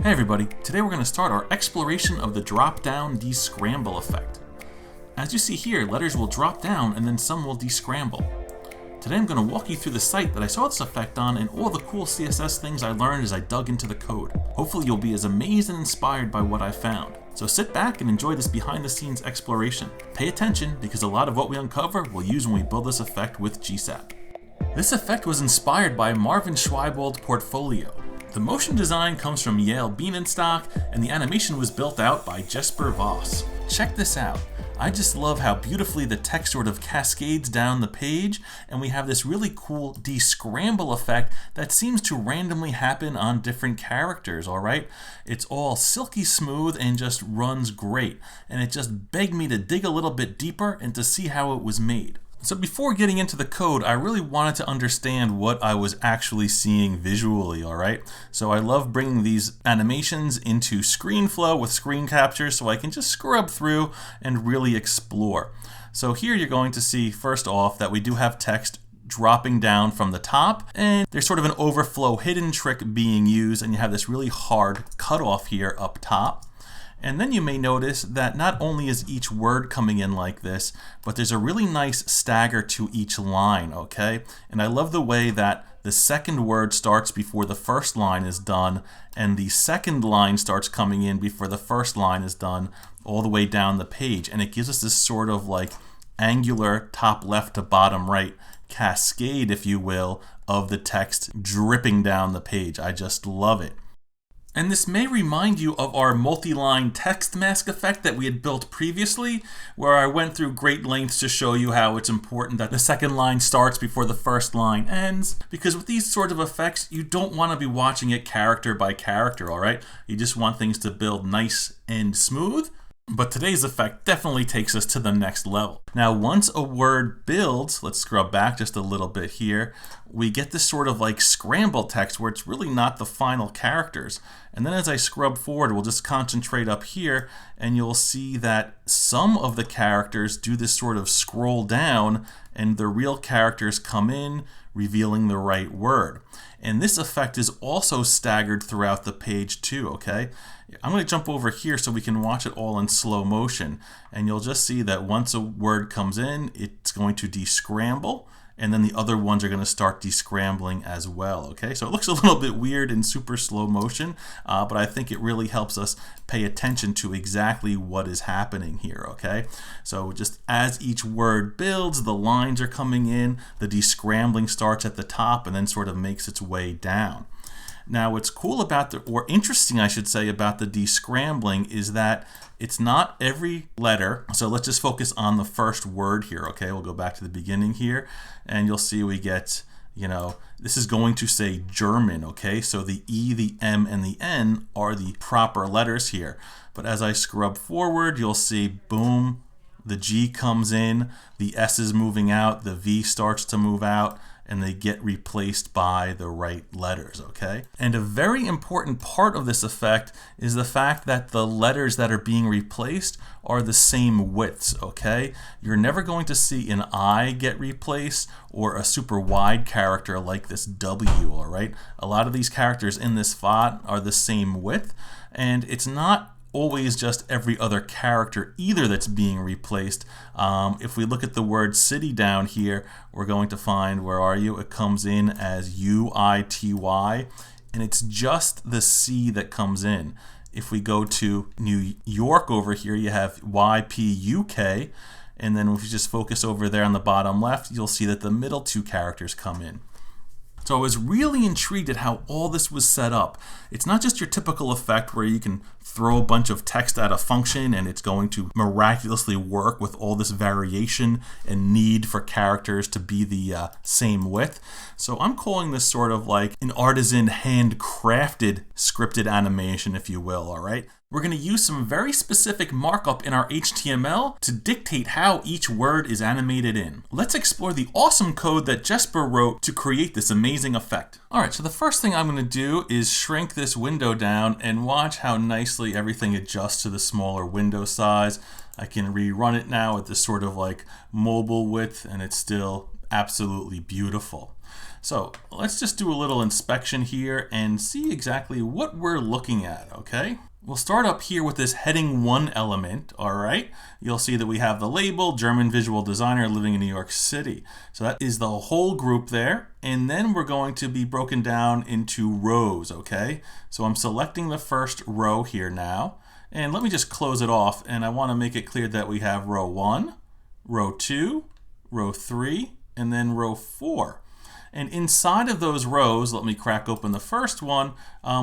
Hey everybody, today we're going to start our exploration of the drop-down descramble effect. As you see here, letters will drop down and then some will descramble. Today I'm going to walk you through the site that I saw this effect on and all the cool CSS things I learned as I dug into the code. Hopefully you'll be as amazed and inspired by what I found. So sit back and enjoy this behind-the-scenes exploration. Pay attention because a lot of what we uncover we'll use when we build this effect with GSAP. This effect was inspired by Marvin Shwaibold portfolio. The motion design comes from Yale Bienenstock, and the animation was built out by Jesper Voss. Check this out. I just love how beautifully the text sort of cascades down the page, and we have this really cool descramble effect that seems to randomly happen on different characters, alright? It's all silky smooth and just runs great, and it just begged me to dig a little bit deeper and to see how it was made. So before getting into the code, I really wanted to understand what I was actually seeing visually, alright? So I love bringing these animations into ScreenFlow with screen capture so I can just scrub through and really explore. So here you're going to see, first off, that we do have text dropping down from the top, and there's sort of an overflow hidden trick being used, and you have this really hard cutoff here up top. And then you may notice that not only is each word coming in like this, but there's a really nice stagger to each line, okay? And I love the way that the second word starts before the first line is done, and the second line starts coming in before the first line is done, all the way down the page. And it gives us this sort of like angular top left to bottom right cascade, if you will, of the text dripping down the page. I just love it. And this may remind you of our multi-line text mask effect that we had built previously, where I went through great lengths to show you how it's important that the second line starts before the first line ends, because with these sort of effects, you don't want to be watching it character by character, alright? You just want things to build nice and smooth. But today's effect definitely takes us to the next level. Now, once a word builds, let's scrub back just a little bit here, we get this sort of like scramble text where it's really not the final characters. And then as I scrub forward, we'll just concentrate up here, and you'll see that some of the characters do this sort of scroll down, and the real characters come in, revealing the right word. And this effect is also staggered throughout the page too, okay? I'm going to jump over here so we can watch it all in slow motion. And you'll just see that once a word comes in, it's going to descramble, and then the other ones are going to start descrambling as well, okay? So it looks a little bit weird in super slow motion, but I think it really helps us pay attention to exactly what is happening here, okay? So just as each word builds, the lines are coming in, the descrambling starts at the top and then sort of makes its way down. Now, what's cool about or interesting, I should say, about the descrambling is that it's not every letter. So let's just focus on the first word here, okay? We'll go back to the beginning here, and you'll see we get, this is going to say German, okay? So the E, the M, and the N are the proper letters here. But as I scrub forward, you'll see, boom, the G comes in, the S is moving out, the V starts to move out, and they get replaced by the right letters, okay? And a very important part of this effect is the fact that the letters that are being replaced are the same widths, okay? You're never going to see an I get replaced or a super wide character like this W, all right? A lot of these characters in this font are the same width, and it's not always just every other character either that's being replaced. If we look at the word city down here, we're going to find, where are you? It comes in as U-I-T-Y, and it's just the C that comes in. If we go to New York over here, you have Y-P-U-K, and then if you just focus over there on the bottom left, you'll see that the middle two characters come in. So I was really intrigued at how all this was set up. It's not just your typical effect where you can throw a bunch of text at a function and it's going to miraculously work with all this variation and need for characters to be the same width. So I'm calling this sort of like an artisan handcrafted scripted animation, if you will, all right? We're going to use some very specific markup in our HTML to dictate how each word is animated in. Let's explore the awesome code that Jesper wrote to create this amazing effect. Alright, so the first thing I'm going to do is shrink this window down and watch how nicely everything adjusts to the smaller window size. I can rerun it now at this sort of like mobile width, and it's still absolutely beautiful. So let's just do a little inspection here and see exactly what we're looking at, okay? We'll start up here with this heading 1 element, all right? You'll see that we have the label, German visual designer living in New York City. So that is the whole group there. And then we're going to be broken down into rows, okay? So I'm selecting the first row here now. And let me just close it off. And I want to make it clear that we have row 1, row 2, row 3, and then row 4. And inside of those rows, let me crack open the first one,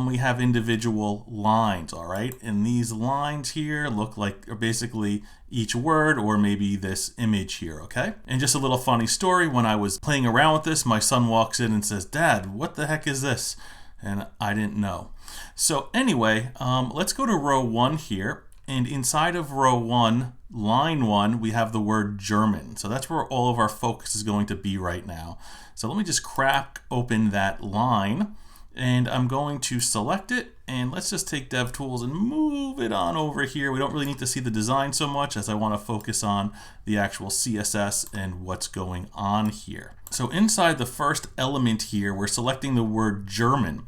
we have individual lines, all right? And these lines here look like are basically each word or maybe this image here, okay? And just a little funny story, when I was playing around with this, my son walks in and says, "Dad, what the heck is this?" And I didn't know. So anyway, let's go to row 1 here. And inside of row 1, line 1, we have the word German. So that's where all of our focus is going to be right now. So let me just crack open that line, and I'm going to select it, and let's just take DevTools and move it on over here. We don't really need to see the design so much, as I want to focus on the actual CSS and what's going on here. So inside the first element here, we're selecting the word German.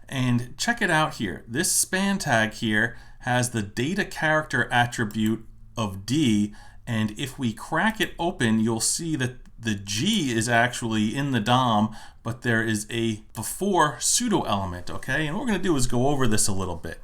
And check it out here. This span tag here has the data character attribute of D, and if we crack it open, you'll see that the G is actually in the DOM, but there is a before pseudo element, okay? And what we're going to do is go over this a little bit.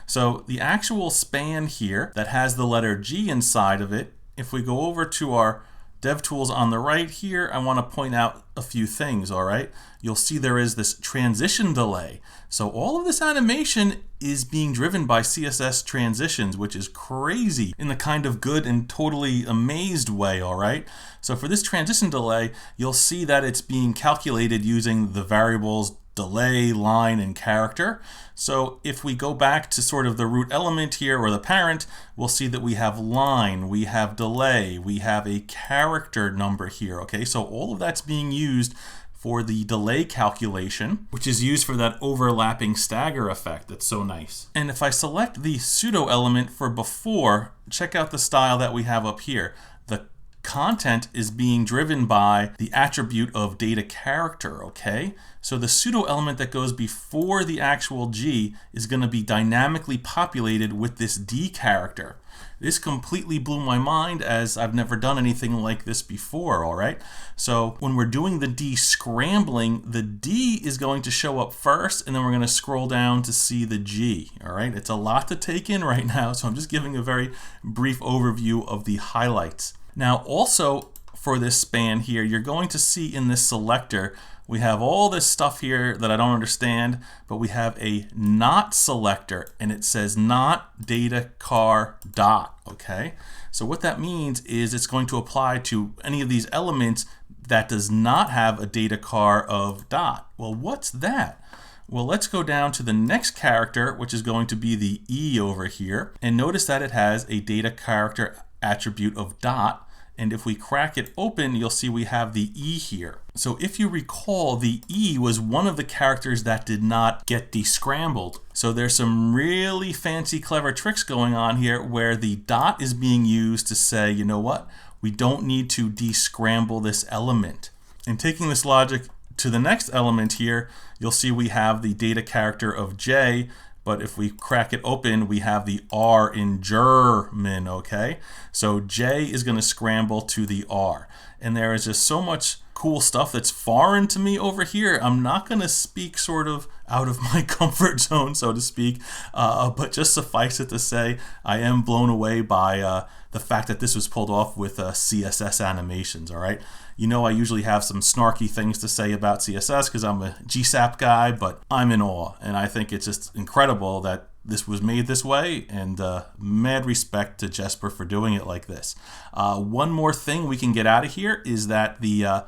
So the actual span here that has the letter G inside of it, if we go over to our DevTools on the right here, I want to point out a few things, all right? You'll see there is this transition delay. So all of this animation is being driven by CSS transitions, which is crazy in the kind of good and totally amazed way, all right? So for this transition delay, you'll see that it's being calculated using the variables delay, line, and character. So if we go back to sort of the root element here, or the parent, we'll see that we have line, we have delay, we have a character number here, okay? So all of that's being used for the delay calculation, which is used for that overlapping stagger effect that's so nice. And if I select the pseudo element for before, check out the style that we have up here. The content is being driven by the attribute of data character, okay? So the pseudo element that goes before the actual G is going to be dynamically populated with this D character. This completely blew my mind, as I've never done anything like this before, all right? So when we're doing the descrambling, the D is going to show up first, and then we're going to scroll down to see the G, all right? It's a lot to take in right now, so I'm just giving a very brief overview of the highlights. Now also for this span here, you're going to see in this selector, we have all this stuff here that I don't understand, but we have a not selector, and it says not data car dot, okay? So what that means is it's going to apply to any of these elements that does not have a data car of dot. Well, what's that? Well, let's go down to the next character, which is going to be the E over here, and notice that it has a data character attribute of dot. And if we crack it open, you'll see we have the E here. So if you recall, the E was one of the characters that did not get descrambled. So there's some really fancy, clever tricks going on here where the dot is being used to say, you know what? We don't need to descramble this element. And taking this logic to the next element here, you'll see we have the data character of J, but if we crack it open, we have the R in German, okay? So J is going to scramble to the R. And there is just so much cool stuff that's foreign to me over here. I'm not going to speak sort of out of my comfort zone, so to speak, but just suffice it to say, I am blown away by the fact that this was pulled off with CSS animations, all right? You know, I usually have some snarky things to say about CSS because I'm a GSAP guy, but I'm in awe, and I think it's just incredible that this was made this way, and mad respect to Jesper for doing it like this. One more thing we can get out of here is that the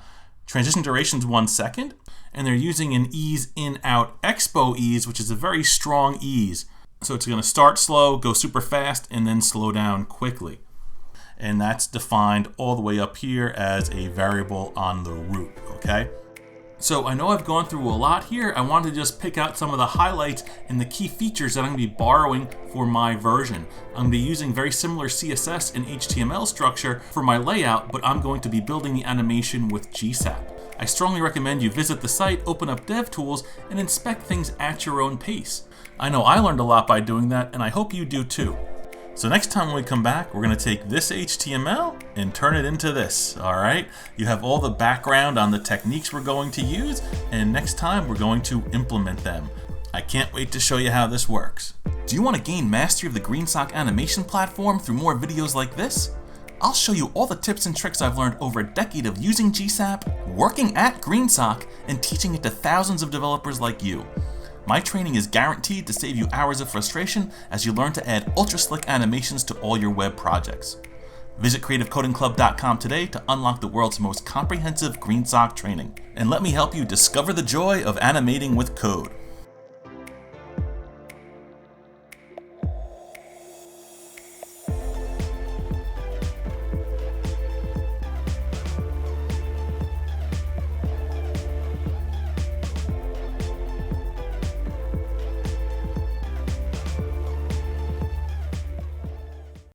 transition duration is 1 second, and they're using an ease in out expo ease, which is a very strong ease. So it's going to start slow, go super fast, and then slow down quickly. And that's defined all the way up here as a variable on the root, okay? So I know I've gone through a lot here. I wanted to just pick out some of the highlights and the key features that I'm going to be borrowing for my version. I'm going to be using very similar CSS and HTML structure for my layout, but I'm going to be building the animation with GSAP. I strongly recommend you visit the site, open up DevTools, and inspect things at your own pace. I know I learned a lot by doing that, and I hope you do too. So next time when we come back, we're going to take this HTML and turn it into this, alright? You have all the background on the techniques we're going to use, and next time we're going to implement them. I can't wait to show you how this works. Do you want to gain mastery of the GreenSock animation platform through more videos like this? I'll show you all the tips and tricks I've learned over a decade of using GSAP, working at GreenSock, and teaching it to thousands of developers like you. My training is guaranteed to save you hours of frustration as you learn to add ultra-slick animations to all your web projects. Visit creativecodingclub.com today to unlock the world's most comprehensive GreenSock training. And let me help you discover the joy of animating with code.